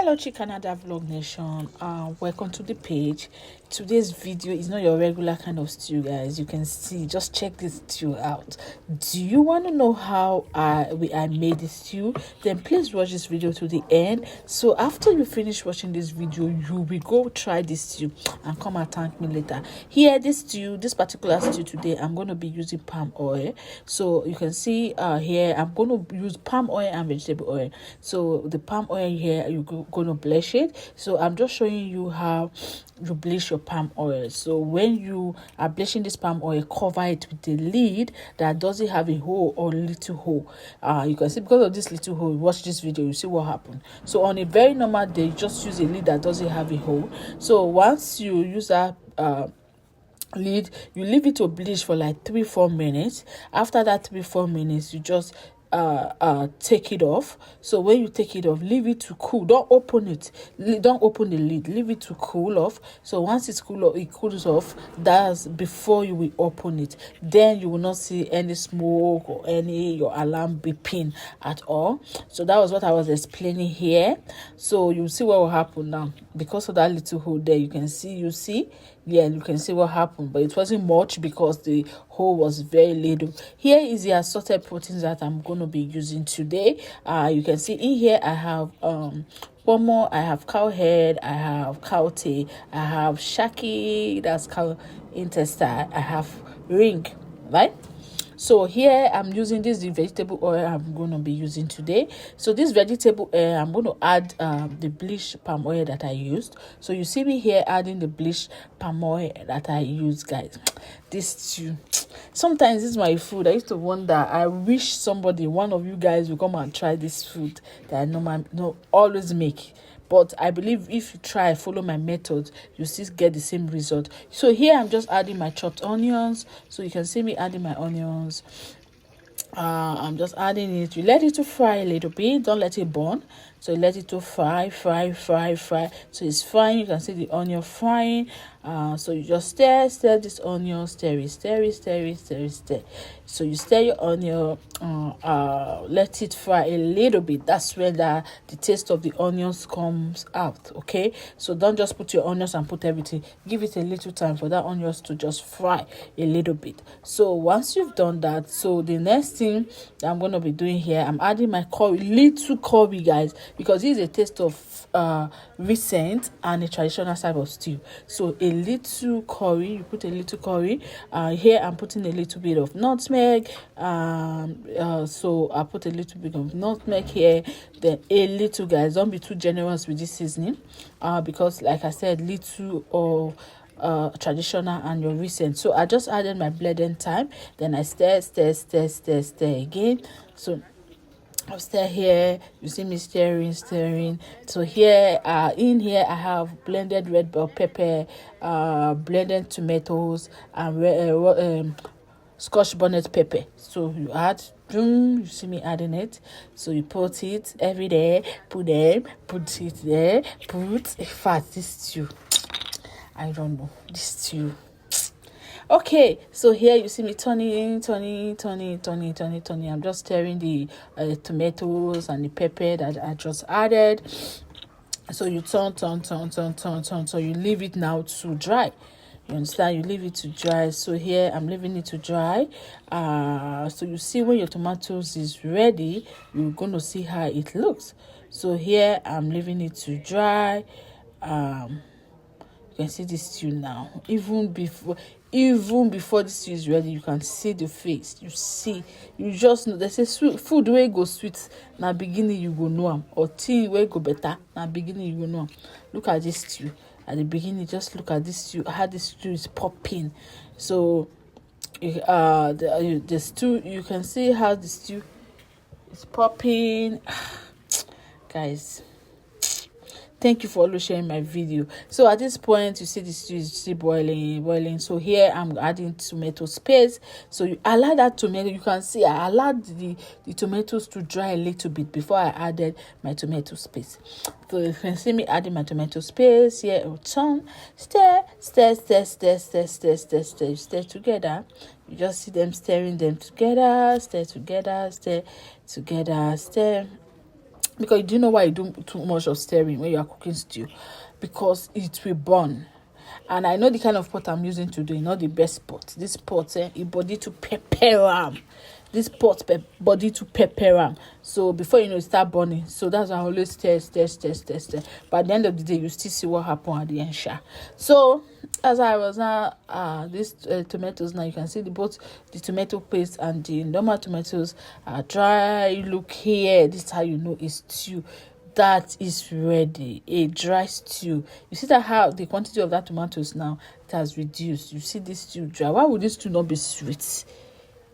Hello Canada Vlog Nation, welcome to the page. Today's video is not your regular kind of stew, guys. You can see, just check this stew out. Do you want to know how I made this stew? Then please watch this video to the end. So after you finish watching this video, you will go try this stew and come and thank me later. Here, this particular stew today, I'm going to be using palm oil. So you can see here, I'm going to use palm oil and vegetable oil. So the palm oil here, you're going to bleach it. So I'm just showing you how you bleach your palm oil. So when you are bleaching this palm oil, cover it with a lid that doesn't have a hole or little hole. You can see because of this little hole, watch this video, you see what happened. So on a very normal day, just use a lid that doesn't have a hole. So once you use that lid, you leave it to bleach for like 3-4 minutes. After that 3-4 minutes, you just take it off. So when you take it off, leave it to cool. Don't open it, don't open the lid, leave it to cool off. So once it cools off, that's before you will open it. Then you will not see any smoke or any your alarm beeping at all. So that was what I was explaining here. So you see what will happen now. Because of that little hole there, you can see, you can see what happened, but it wasn't much because the hole was very little. Here is the assorted proteins that I'm going to be using today. You can see in here I have pomo, I have cow head, I have cow tail, I have shaki, that's cow intestine, I have ring, right? So here I'm using the vegetable oil I'm going to be using today. So this vegetable oil, I'm going to add the bleached palm oil that I used. So you see me here adding the bleached palm oil that I used, guys. This stew, sometimes this is my food. I used to wonder, I wish one of you guys will come and try this food that I always make. But I believe if you try, follow my method, you still get the same result. So here I'm just adding my chopped onions. So you can see me adding my onions. I'm just adding it. You let it to fry a little bit. Don't let it burn. So you let it to fry. So it's frying. You can see the onion frying. So you just stir this onion, stir it. So you stir your onion, let it fry a little bit. That's when the taste of the onions comes out. Okay, so don't just put your onions and put everything. Give it a little time for that onions to just fry a little bit. So once you've done that, so the next thing that I'm going to be doing here, I'm adding my little curry, guys, because this is a taste of recent and a traditional type of stew. So a little curry, you put a little curry. Here I'm putting a little bit of nutmeg. So I put a little bit of nutmeg here. Then a little, guys, don't be too generous with this seasoning, because like I said, little of traditional and your recent. So I just added my blending time. Then I stir again. So I'll stir here. You see me stirring. So here, in here, I have blended red bell pepper, blended tomatoes, and Scotch bonnet pepper. So you add, you see me adding it. So you put it every day, put it there, in fact, this stew, I don't know, this stew. Okay, so here you see me turning. I'm just stirring the tomatoes and the pepper that I just added. So you turn. So you leave it now to dry. You understand? You leave it to dry. So here I'm leaving it to dry. So you see when your tomatoes is ready, you're going to see how it looks. So here I'm leaving it to dry. You can see this stew now. Even before the stew is ready, you can see the face. You just know. There's a food where go sweet. Now beginning you go know, or tea where go better. Now beginning you go know. Look at this stew. At the beginning, just look at this stew. How this stew is popping. So, the stew. You can see how the stew is popping, guys. Thank you for always sharing my video. So at this point, you see the stew is still boiling. So here I'm adding tomato paste. So you allow that tomato. You can see I allowed the tomatoes to dry a little bit before I added my tomato paste. So you can see me adding my tomato paste here. Stir together. You just see them stirring them together. Stir together. Because do you know why you do too much of stirring when you are cooking stew? Because it will burn. And I know the kind of pot I'm using today, not the best pot. This pot, it body to pepper. This pot body to pepper. So before you know, it start burning. So that's why I always stir. But at the end of the day, you still see what happened at the end. So as I was now, these tomatoes now, you can see both the tomato paste and the normal tomatoes are dry. Look here, this is how you know it's stew. That is ready, a dry stew. You see that how the quantity of that tomatoes now, it has reduced. You see this stew dry. Why would this stew not be sweet?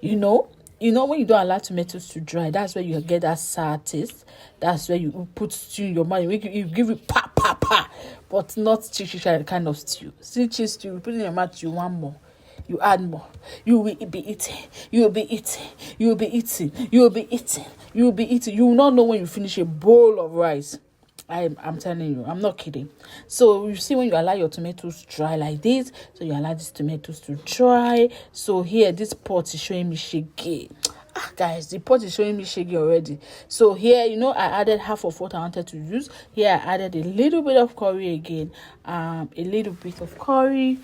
You know when you don't allow tomatoes to dry, that's where you get that sour taste. That's where you put stew in your mouth. You give it pa, but not chichi kind of stew. See cheese stew, you put it in your mouth, you want more. You add more. You will be eating. You will be eating. You will be eating. You will be eating. You will be eating. You will not know when you finish a bowl of rice. I'm telling you, I'm not kidding. So you see when you allow your tomatoes dry like this, so you allow these tomatoes to dry. So here, this pot is showing me shege. Guys, the pot is showing me shege already. So here, I added half of what I wanted to use. Here, I added a little bit of curry again. A little bit of curry.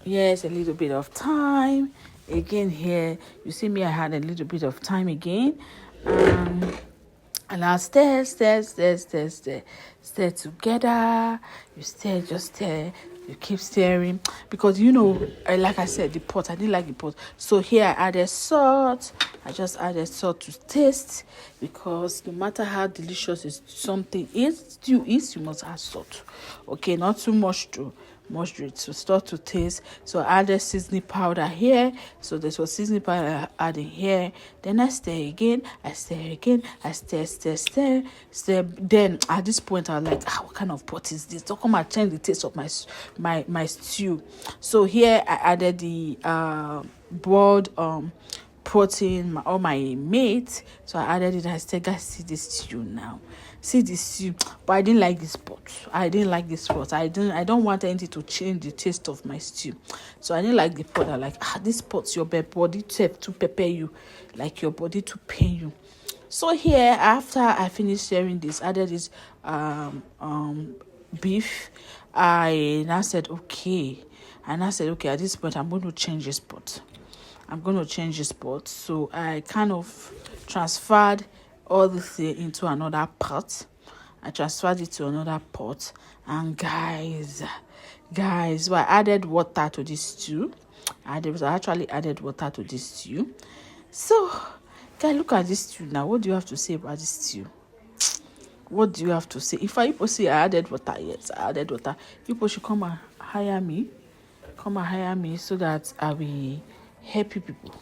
Yes, a little bit of thyme. Again here, you see me, I had a little bit of thyme again. And I'll stir together. You stir, just stir. You keep stirring. Because, like I said, the pot, I didn't like the pot. So here I added salt. I just added salt to taste. Because no matter how delicious something is, stew is, you must add salt. Okay, not too much to moderate to start to taste. So I added seasoning powder here. So this was seasoning powder adding here. Then I stir again. I stir. Then at this point I was like, what kind of pot is this? Don't come and change the taste of my stew. So here I added the boiled protein or my meat. So I added it. I said, guys, see this stew now. See this stew. But I didn't like this pot. I don't want anything to change the taste of my stew. So I didn't like the pot. I like, this pot, your body to prepare you, like your body to pain you. So here, after I finished sharing this, added this beef. I now said, okay. At this point, I'm going to change this pot. So I kind of transferred all the thing into another pot. I transferred it to another pot. And guys, well, I added water to this stew. I actually added water to this stew. So, guys, look at this stew now. What do you have to say about this stew? What do you have to say? If people say I added water, yes, I added water. People should come and hire me. So that I will help you people.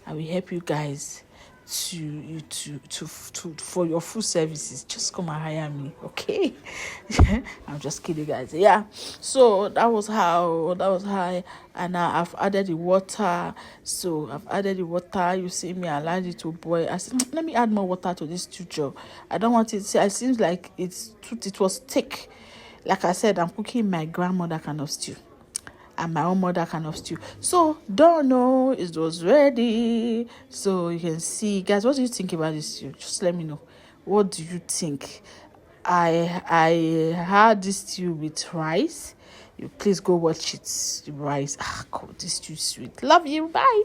I will help you guys to for your food services. Just come and hire me, okay? I'm just kidding, guys. Yeah. So that was how. And now I've added the water. So I've added the water. You see me, I allowed it to boil. I said, let me add more water to this stew. I don't want it. It seems like it was thick. Like I said, I'm cooking my grandmother kind of stew. And my own mother kind of stew. So don't know, it was ready. So you can see, guys, what do you think about this stew? Just let me know. What do you think? I had this stew with rice. You please go watch it. The rice. God, this stew is sweet. Love you. Bye.